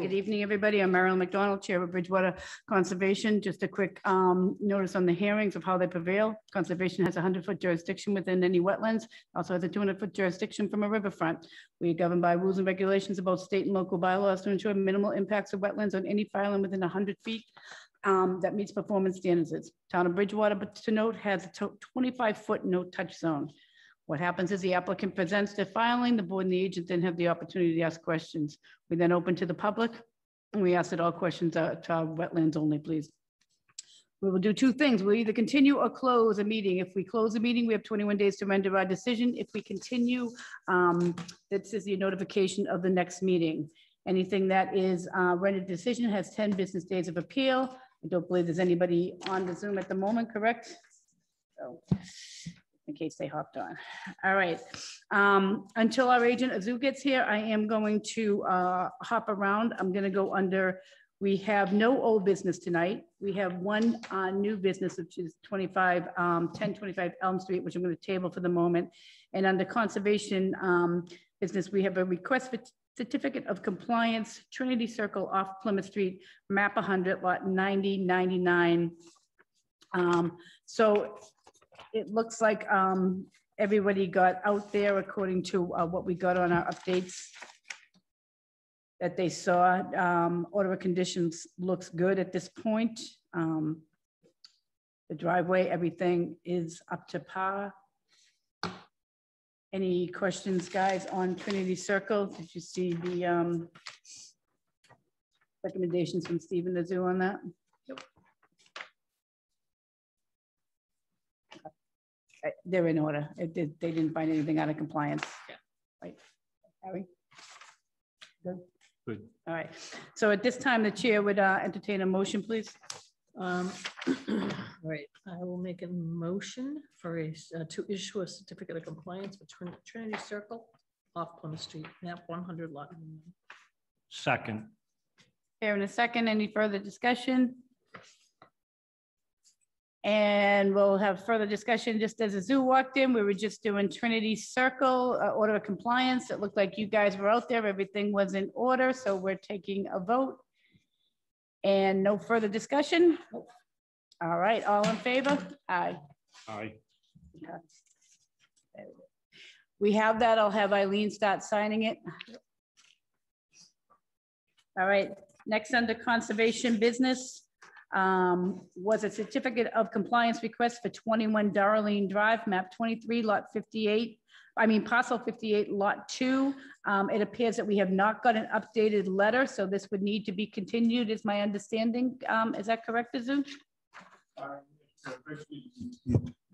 Good evening, everybody. I'm Marilyn McDonald, Chair of Bridgewater Conservation. Just a quick notice on the hearings of how they prevail. Conservation has a 100-foot jurisdiction within any wetlands, also has a 200-foot jurisdiction from a riverfront. We are governed by rules and regulations about state and local bylaws to ensure minimal impacts of wetlands on any filing within 100 feet that meets performance standards. Town of Bridgewater, but to note, has a 25-foot no-touch zone. What happens is the applicant presents their filing, the board and the agent then have the opportunity to ask questions. We then open to the public, and we ask that all questions are to our wetlands only, please. We will do two things. We'll either continue or close a meeting. If we close the meeting, we have 21 days to render our decision. If we continue, this is the notification of the next meeting. Anything that is rendered decision has 10 business days of appeal. I don't believe there's anybody on the Zoom at the moment, correct? So, in case they hopped on. All right. Until our agent Azu gets here, I am going to hop around. I'm going to go under, we have no old business tonight. We have one new business, which is 1025 Elm Street, which I'm going to table for the moment. And under conservation business, we have a request for certificate of compliance, Trinity Circle off Plymouth Street, map 100, lot 9099. So it looks like everybody got out there according to what we got on our updates that they saw. Order of conditions looks good at this point. The driveway, everything is up to par. Any questions, guys, on Trinity Circle? Did you see the recommendations from Stephen Azu on that? Yep. They're in order. They didn't find anything out of compliance. Yeah. Right. Harry? Good? Good. All right. So at this time, the chair would entertain a motion, please. All right. I will make a motion for to issue a certificate of compliance for Trinity Circle off Plymouth Street, map 100 lot. Second. Here in a second. Any further discussion? And we'll have further discussion. Just as Azu walked in, we were just doing Trinity Circle, order of compliance. It looked like you guys were out there. Everything was in order. So we're taking a vote. And no further discussion. All right, all in favor? Aye. Aye. Okay. We have that. I'll have Eileen start signing it. All right, next under conservation business. Was a certificate of compliance request for 21 Darlene Drive, map 23, lot 58. I mean, parcel 58, lot 2. It appears that we have not got an updated letter, so this would need to be continued, is my understanding. Is that correct, Azu?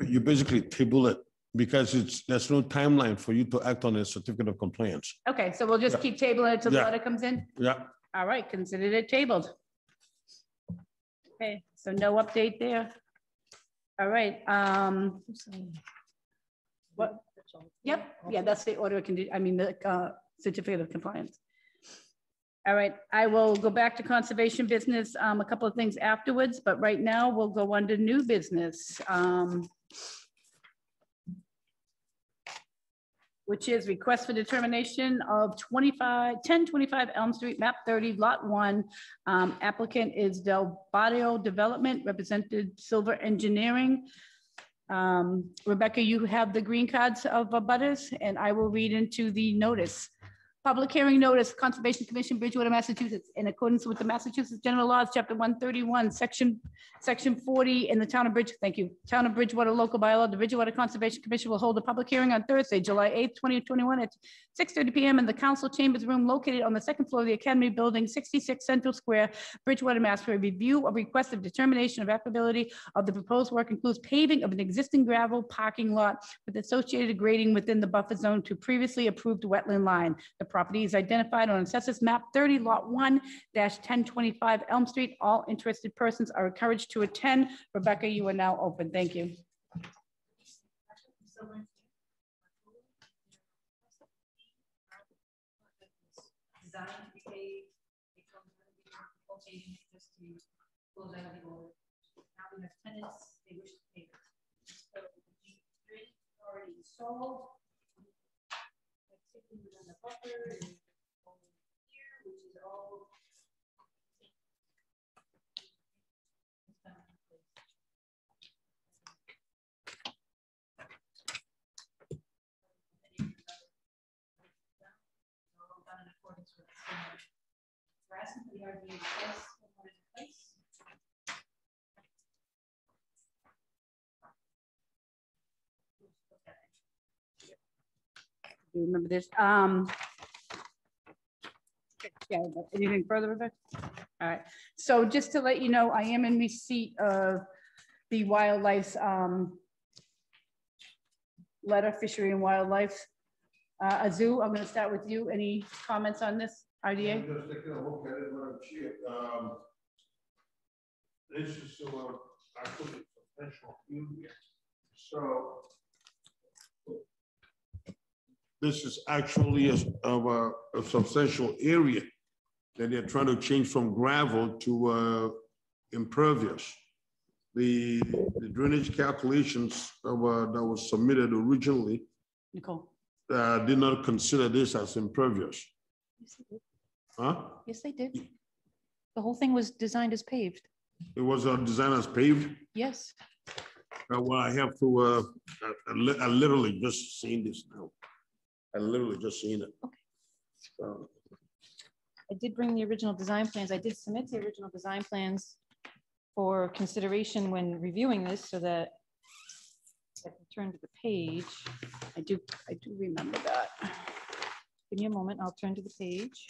You basically table it because there's no timeline for you to act on a certificate of compliance. Okay, so we'll just keep tabling it until the letter comes in? Yeah. All right, considered it tabled. Okay, so no update there. All right. What? Yep. Yeah, that's the order of condition. I mean, the certificate of compliance. All right. I will go back to conservation business, a couple of things afterwards, but right now we'll go under new business. Which is request for determination of 1025 Elm Street, map 30, lot 1. Applicant is Del Barrio Development, represented Silver Engineering. Rebecca, you have the green cards of abutters, and I will read into the notice. Public hearing notice, Conservation Commission, Bridgewater, Massachusetts, in accordance with the Massachusetts General Laws, Chapter 131, Section 40, in the Town of Town of Bridgewater local bylaw. The Bridgewater Conservation Commission will hold a public hearing on Thursday, July 8th, 2021, at 6:30 p.m. in the Council Chambers Room located on the second floor of the Academy Building, 66 Central Square, Bridgewater, Mass. For a review of request of determination of applicability of the proposed work includes paving of an existing gravel parking lot with associated grading within the buffer zone to previously approved wetland line. The property is identified on Assessors Map 30, Lot 1-1025 Elm Street. All interested persons are encouraged to attend. Rebecca, you are now open. Thank you. Within the buffer, and over here, which is all Do you remember this? Yeah, anything further, Rebecca? All right, so just to let you know, I am in receipt of the wildlife's letter, Fishery and Wildlife. Azu, I'm gonna start with you. Any comments on this RDA? I'm just taking a look at it, Madam Chair. This is actually substantial area. So this is actually a substantial area that they're trying to change from gravel to impervious. The drainage calculations that was submitted originally Nicole? did not consider this as impervious. Yes, they did. Huh? Yes, they did. The whole thing was designed as paved. It was designed as paved. Yes. Well, I have to, I literally just seen this now. I literally just seen it. Okay. So, I did bring the original design plans. I did submit the original design plans for consideration when reviewing this so that I can turn to the page. I do remember that. Give me a moment. I'll turn to the page.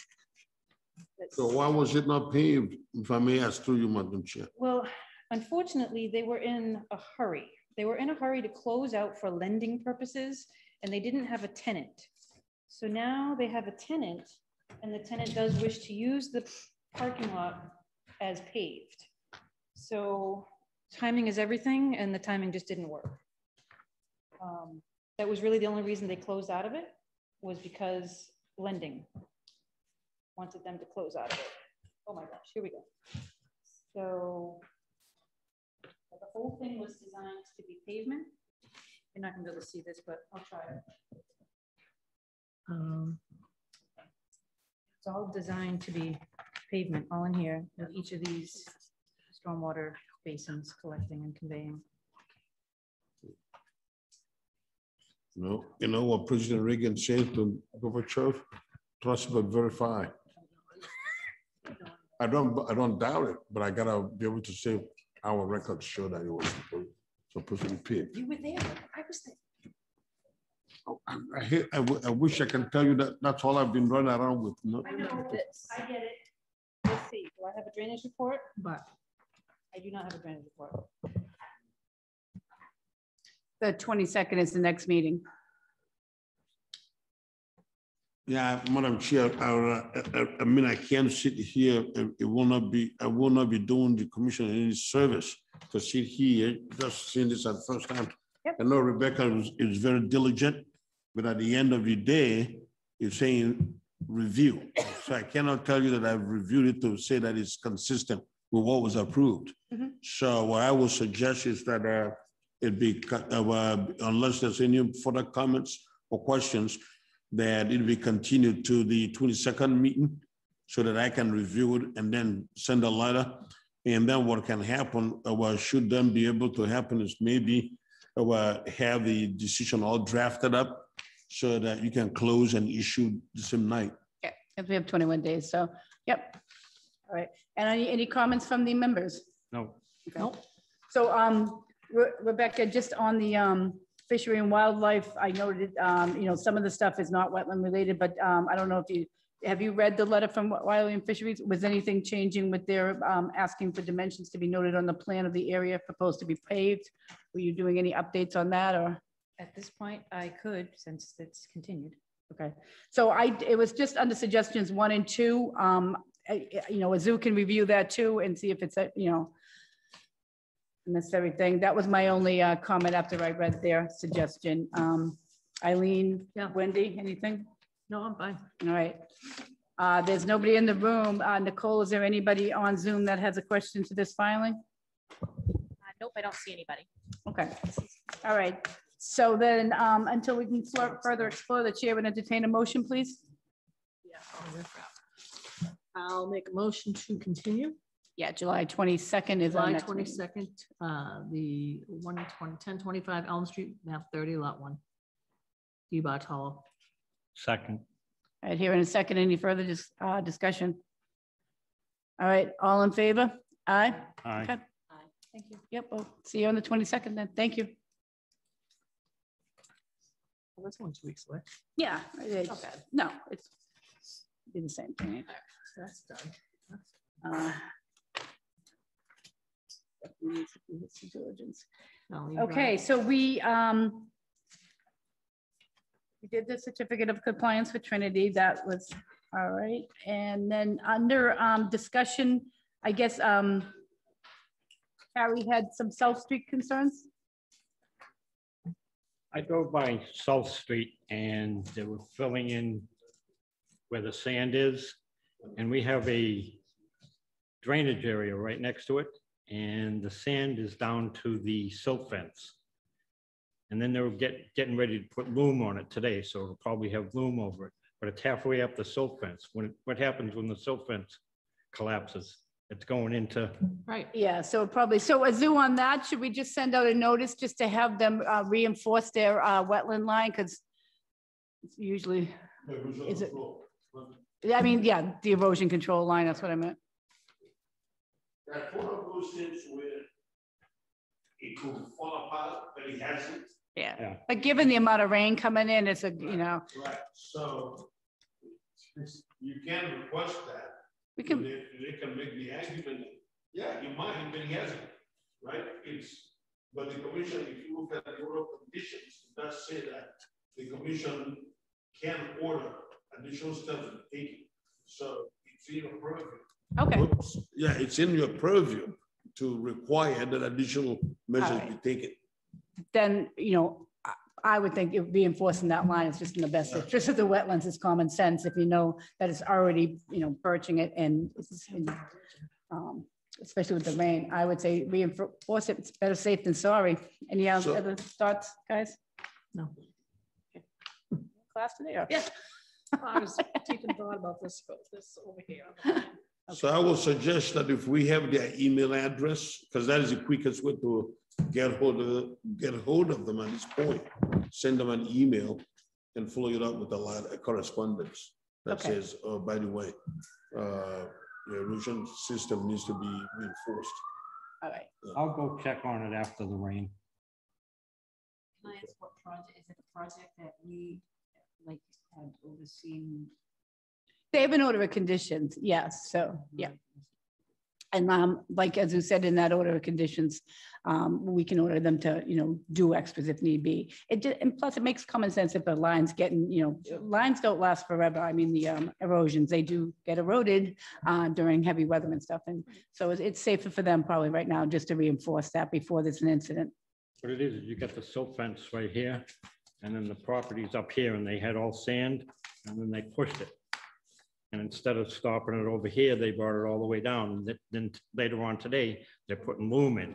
so why was it not paved, if I may ask through you, Madam Chair? Well, unfortunately, they were in a hurry. They were in a hurry to close out for lending purposes, and they didn't have a tenant. So now they have a tenant, and the tenant does wish to use the parking lot as paved. So timing is everything, and the timing just didn't work. That was really the only reason they closed out of it, was because lending wanted them to close out of it. Oh my gosh, here we go. So the whole thing was designed to be pavement. You're not gonna be able to see this, but I'll try it. It's all designed to be pavement, all in here, with each of these stormwater basins collecting and conveying. No, you know what President Reagan said to Gorbachev? Trust but verify. I don't doubt it, but I gotta be able to say our records show that it was supposed to be paved. You were there, I was there. Oh, I wish I can tell you that that's all I've been running around with. No. I know this, I get it. Let's see, do I have a drainage report? But I do not have a drainage report. The 22nd is the next meeting. Yeah, Madam Chair, I mean, I can't sit here. It will not be, I will not be doing the commission any service to sit here, just seeing this at the first time. Yep. I know Rebecca is very diligent, but at the end of the day, you're saying review. So I cannot tell you that I've reviewed it to say that it's consistent with what was approved. Mhm. So what I would suggest is that it be, unless there's any further comments or questions, that it be continued to the 22nd meeting so that I can review it and then send a letter. And then what can happen, what should then be able to happen is maybe have the decision all drafted up so that you can close and issue the same night. Yeah, because we have 21 days, so, yep. All right, and any comments from the members? No. Okay. Nope. So, Rebecca, just on the fishery and wildlife, I noted, some of the stuff is not wetland related, but I don't know if have you read the letter from Wildlife and Fisheries? Was anything changing with their asking for dimensions to be noted on the plan of the area proposed to be paved? Were you doing any updates on that, or? At this point, I could, since it's continued. Okay, so it was just under suggestions 1 and 2. A zoo can review that too and see if it's, missed everything. That was my only comment after I read their suggestion. Eileen, Yeah. Wendy, anything? no, I'm fine. All right. There's nobody in the room. Nicole, is there anybody on Zoom that has a question to this filing? Nope, I don't see anybody. Okay. All right. So then, until we can further explore, the chair would entertain a motion, please. Yeah, I'll make a motion to continue. Yeah, July 22nd is our July next meeting. 22nd, the 1025 Elm Street, map 30, lot 1. D-Bar Hollow. Second. All right, here in a second, any further discussion? All right, all in favor? Aye? Aye. Okay. Thank you. Yep, we'll see you on the 22nd then. Thank you. Well, that's only 2 weeks away. Yeah. It's, Not bad. no, it's be the same thing. So that's done. Uh, definitely needs to be his due diligence. No, you Okay, drive. so we did the certificate of compliance with Trinity. That was all right. And then under discussion, I guess Harry had some South Street concerns. I drove by South Street and they were filling in where the sand is. And we have a drainage area right next to it. And the sand is down to the silt fence. And then they were getting ready to put loom on it today. So it'll probably have loom over it, but it's halfway up the silt fence. What happens when the silt fence collapses? It's going into, Right. Yeah, so probably, so Azu on that, should we just send out a notice just to have them reinforce their wetland line? Because it's usually, Is it- I mean, yeah, the erosion control line, that's what I meant. That's one of those things where it could fall apart, but it hasn't. Yeah, yeah. but given the amount of rain coming in, it's a, you know, Right, so you can request that. we can, They can make the argument, yeah, you might, but he hasn't, right? But the commission, if you look at the order of conditions, it does say that the commission can order additional steps to be taken. So it's in your purview. okay, Oops. Yeah, it's in your purview to require that additional measures be taken. then, you know, I would think it would be enforcing that line is just in the best interest of the wetlands. It's common sense if you know that it's already, you know, birching it and especially with the rain, I would say reinforce it. It's better safe than sorry. Any So- other thoughts, guys? No. Class today? or- Yeah. I was taking thought about this over here. So I will suggest that if we have their email address, because that is the quickest way to get hold of them at this point, send them an email and follow it up with a correspondence that Okay. says, oh, by the way, the erosion system needs to be reinforced. All right. I'll go check on it after the rain. Can I ask what project, is it a project that we like had overseen? They have an order of conditions, yes, so, yeah. And like, as you said, in that order of conditions, we can order them to, you know, do extras if need be. And plus it makes common sense if the line's getting, you know, lines don't last forever. I mean, the erosions, they do get eroded during heavy weather and stuff. And so it's safer for them probably right now just to reinforce that before there's an incident. What it is you got the silt fence right here, and then the property's up here, and they had all sand, and then they pushed it. And instead of stopping it over here, they brought it all the way down. And then later on today, they're putting loom in.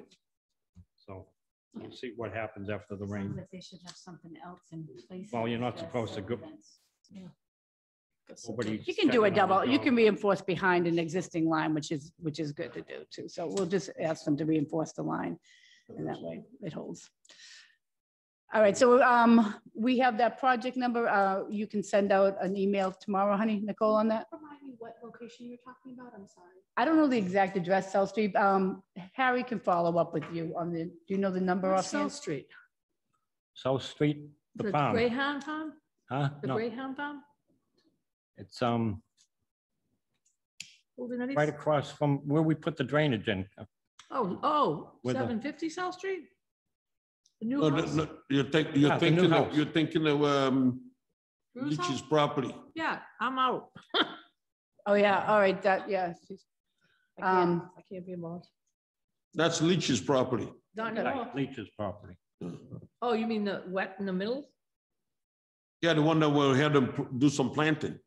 So we'll see what happens after the Sounds rain. like they should have something else in place. Well, you're not with the supposed to go- fence. Nobody's You can do a checking on the double, you job. can reinforce behind an existing line, which is good to do too. So we'll just ask them to reinforce the line and that way it holds. All right, so we have that project number. You can send out an email tomorrow, honey, Nicole, on that. Remind me what location you're talking about? I'm sorry. I don't know the exact address, South Street. Harry can follow up with you on the, do you know the number What's offhand? South Street? South Street, the The farm, Greyhound Farm? huh? The No, Greyhound Farm? it's Golden Eddies? right across from where we put the drainage in. Oh, With the- 750 South Street? The new No, house? no, you're Yeah, the new house. thinking of Bruce Leach's house? property. Yeah, I'm out. Oh, yeah, all right, that, yeah. I can't be involved. That's Leach's property. Not anymore. Like Leach's property. Oh, you mean the wet in the middle? Yeah, the one that we had them do some planting.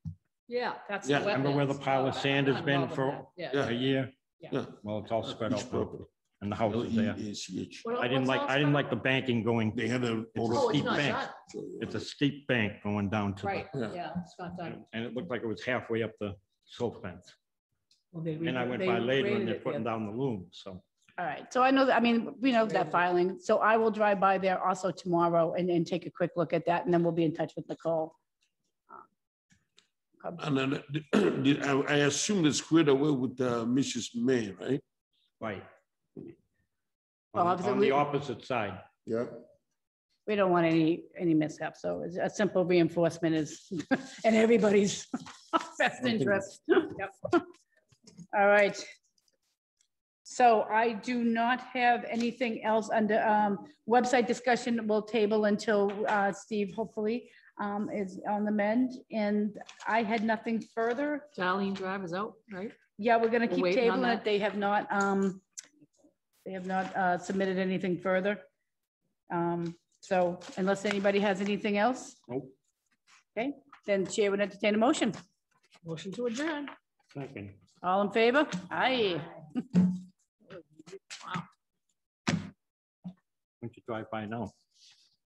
Yeah, that's the Yeah. Remember where the wetlands. pile of Oh, sand has I'm been involved in for that. Yeah. Yeah. a year? Yeah. Well, it's all spread Leach out now, property. and the house is there. Leach. What- I didn't what's like, all I didn't spread like out? the banking going, They had a. Oh, it's steep not bank. done. it's a steep bank going down to Right, the, Yeah. it's not done. and it looked like it was halfway up the silt fence. Well, they And I went they by later graded and they're it the putting other- down the loom, so. All right, so I know that, I mean, we know that filing, so I will drive by there also tomorrow and take a quick look at that, and then we'll be in touch with Nicole. Cubs. And then, I assume they squared away with Mrs. May, right? Right. Well, On obviously on we- the opposite side. Yeah. We don't want any mishap, so it's a simple reinforcement is in everybody's best interest. Yep. All right. So I do not have anything else under website discussion. We'll table until Steve hopefully is on the mend. And I had nothing further. Darlene Drive is out, right? Yeah, we're gonna We're keep waiting on tabling it. that. They have not submitted anything further. So unless anybody has anything else. Nope. Okay, then Chair would entertain a motion. Motion to adjourn. Second. All in favor? Aye. Wow. Why don't you drive by now?